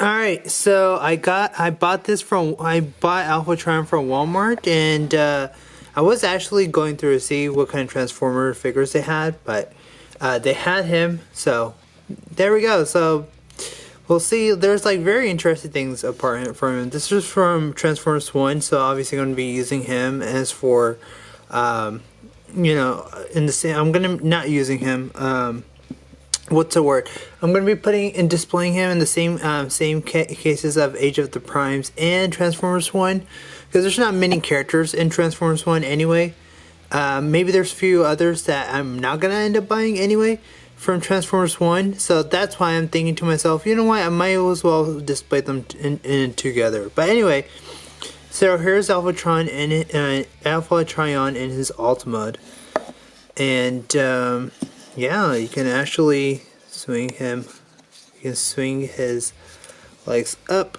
Alright, so I bought Alpha Trion from Walmart, and I was actually going through to see what kind of Transformer figures they had, but they had him, so there we go. So we'll see. There's like very interesting things apart from him. This is from Transformers 1, so obviously going to be using him as for, you know, in the same, I'm going to not using him, what's the word? I'm going to be putting and displaying him in the same cases of Age of the Primes and Transformers 1, because there's not many characters in Transformers 1 anyway. Maybe there's a few others that I'm not going to end up buying anyway from Transformers 1, so that's why I'm thinking to myself, you know what, I might as well display them in together. But anyway, so here's Alpha Trion in his alt mode, and yeah, you can actually swing him. You can swing his legs up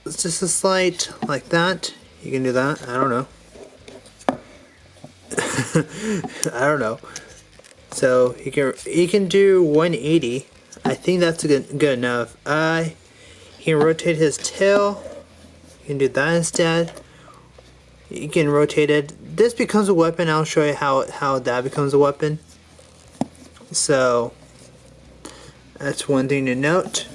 just a slight, like that. You can do that. I don't know. I don't know. So he can do 180. I think that's good enough. He can rotate his tail. You can do that instead. You can rotate it. This becomes a weapon. I'll show you how that becomes a weapon. So that's one thing to note.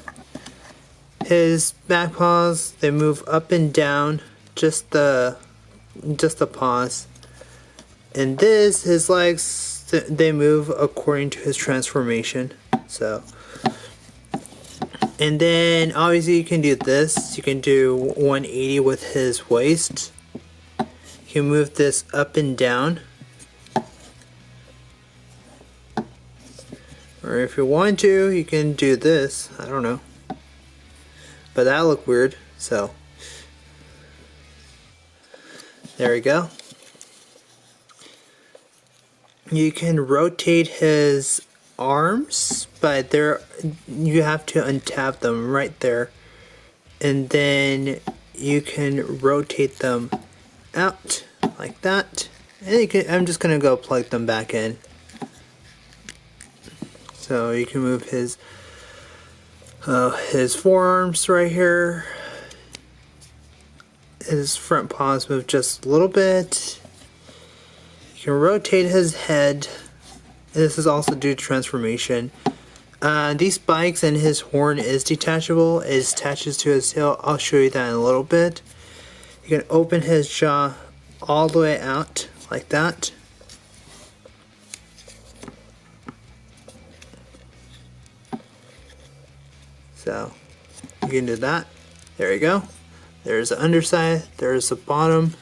His back paws, they move up and down, just the paws. And this, his legs, they move according to his transformation. So, and then obviously you can do this. You can do 180 with his waist. You can move this up and down. Or if you want to, you can do this. I don't know. But that looked weird, so. There we go. You can rotate his arms, but you have to untap them right there. And then you can rotate them out like that. And I'm just going to go plug them back in. So you can move his forearms right here. His front paws move just a little bit. You can rotate his head. This is also due to transformation. These spikes and his horn is detachable. It attaches to his tail. I'll show you that in a little bit. You can open his jaw all the way out like that. So you can do that. There you go. There's the underside. There's the bottom.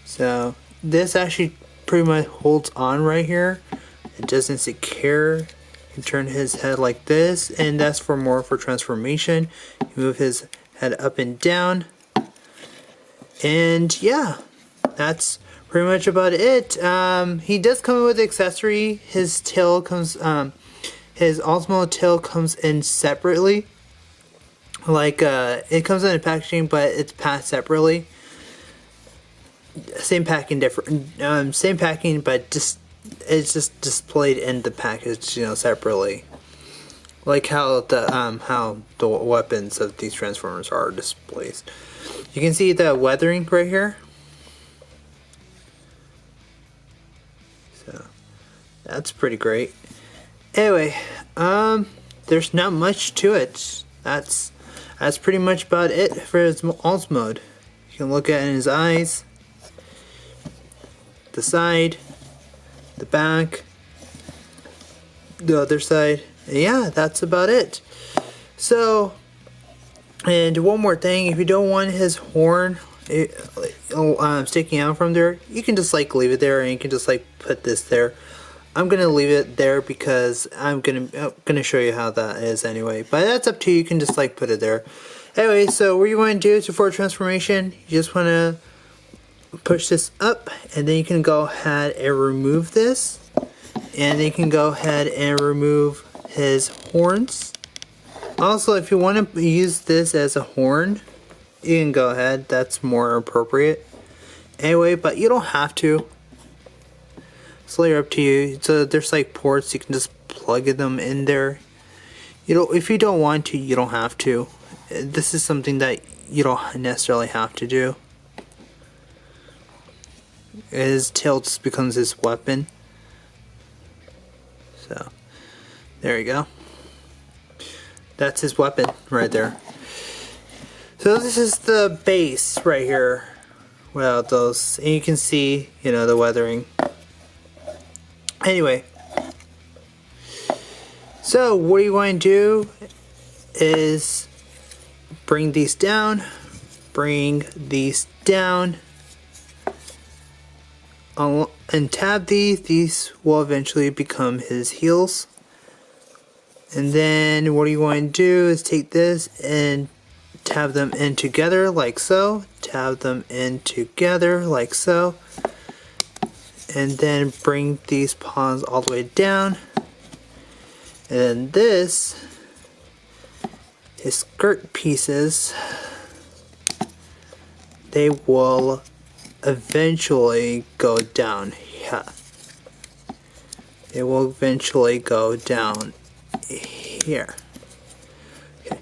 So this actually pretty much holds on right here. It doesn't secure. You can turn his head like this, and that's for more for transformation. You move his head up and down. And yeah, that's pretty much about it. He does come with an accessory. His tail comes his Ultimo tail comes in separately. Like, it comes in a packaging, but it's packed separately. Same packing, same packing, but it's just displayed in the package, you know, separately. Like how the weapons of these Transformers are displayed. You can see the weathering right here. So that's pretty great. Anyway, there's not much to it. That's pretty much about it for his alt mode. You can look at his eyes, the side, the back, the other side. And yeah, that's about it. So, and one more thing, if you don't want his horn sticking out from there, you can just like leave it there, and you can just like put this there. I'm gonna leave it there because I'm gonna show you how that is anyway. But that's up to you. You can just like put it there. Anyway, so what you want to do is for transformation, you just want to push this up, and then you can go ahead and remove this, and then you can go ahead and remove his horns. Also, if you want to use this as a horn, you can go ahead. That's more appropriate. Anyway, but you don't have to. It's later up to you. So there's like ports, you can just plug them in there. You know, if you don't want to, you don't have to. This is something that you don't necessarily have to do. His tail just becomes his weapon. So, there you go. That's his weapon right there. So this is the base right here. Without those, and you can see, you know, the weathering. Anyway, so what you want to do is bring these down, and tab these. These will eventually become his heels. And then what you want to do is take this and tab them in together like so. Tab them in together like so. And then bring these pawns all the way down. And then this, his skirt pieces, they will eventually go down. Yeah. They will eventually go down here. Okay.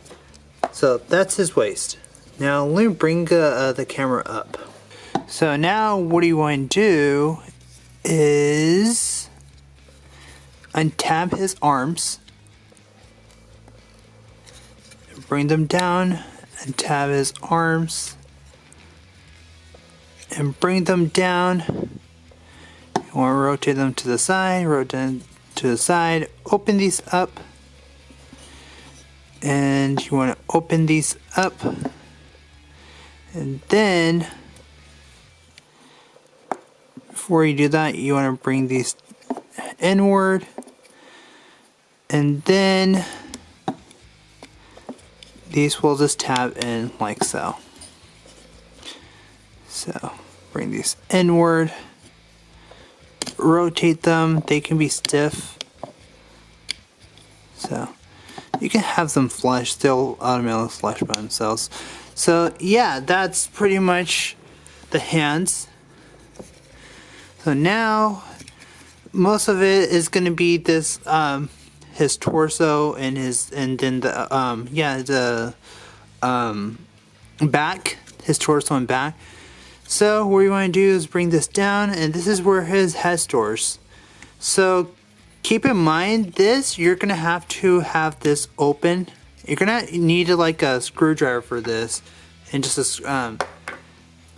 So that's his waist. Now let me bring the camera up. So now what you want to do is untab his arms, bring them down, untab his arms, and bring them down. You want to rotate them to the side, rotate them to the side, open these up, and you want to open these up, and then before you do that, you want to bring these inward, and then these will just tab in like so. So bring these inward, rotate them. They can be stiff, so you can have them flush. They'll automatically flush by themselves. So yeah, that's pretty much the hands. So now most of it is going to be this his torso and then the back, his torso and back. So what you want to do is bring this down, and this is where his head stores. So keep in mind this, you're gonna have to have this open. You're gonna need like a screwdriver for this, and just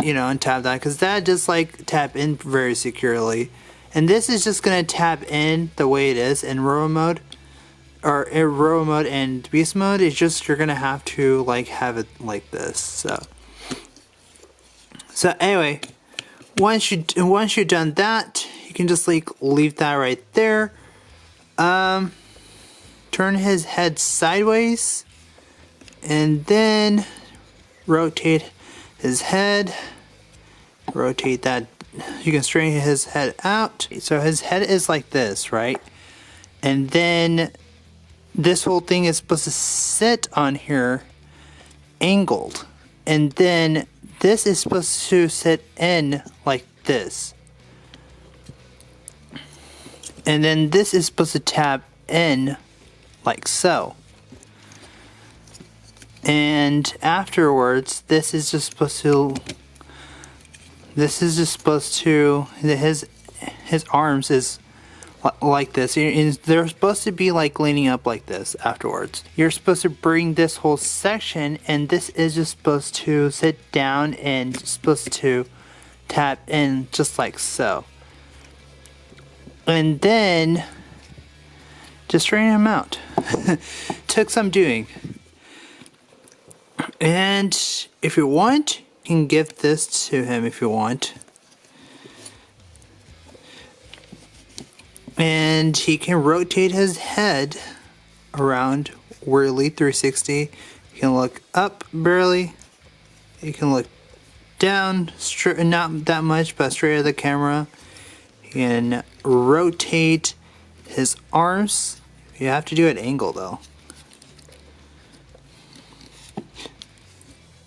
untap that, because that just like tap in very securely. And this is just gonna tap in the way it is in row mode, or in row mode and beast mode. It's just you're gonna have to like have it like this. So anyway, once you've done that, you can just like leave that right there. Turn his head sideways, and then rotate his head. Rotate that. You can straighten his head out. So his head is like this, right? And then this whole thing is supposed to sit on here angled, and then this is supposed to sit in like this, and then this is supposed to tap in like so. And afterwards, his arms is like this. They're supposed to be like leaning up like this afterwards. You're supposed to bring this whole section, and this is just supposed to sit down and supposed to tap in just like so. And then just straighten him out. Took some doing. And if you want, you can give this to him if you want. And he can rotate his head around weirdly 360. You can look up barely. You can look down, straight, not that much, but straight at the camera. You can rotate his arms. You have to do it angle though.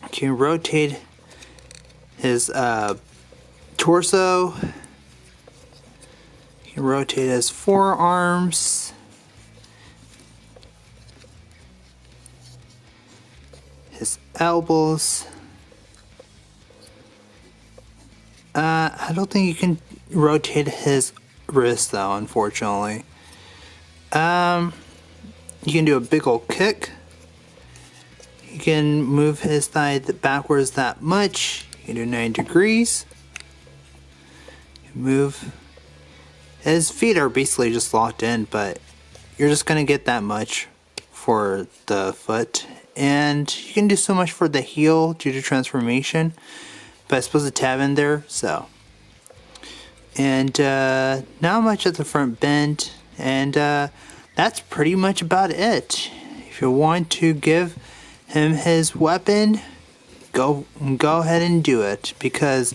You can rotate his torso. You can rotate his forearms. his elbows. I don't think you can rotate his wrist though, unfortunately. You can do a big old kick. You can move his thigh backwards that much. You can do 90 degrees. Move. His feet are basically just locked in, but you're just gonna get that much for the foot. And you can do so much for the heel due to transformation. But it's supposed to tab in there, so. And not much at the front bend. And that's pretty much about it. If you want to give him his weapon, go ahead and do it, because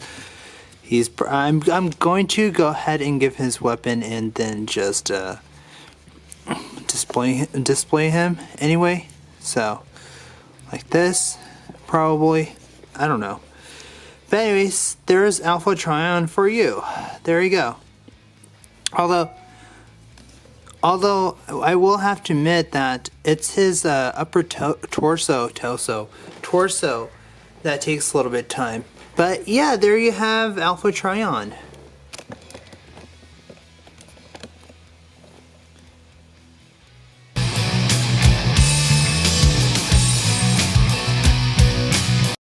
I'm going to go ahead and give his weapon and then just display him anyway. So like this, probably, I don't know. But anyways, there's Alpha Trion for you. There you go. Although I will have to admit that it's his upper torso that takes a little bit of time. But yeah, there you have Alpha Trion.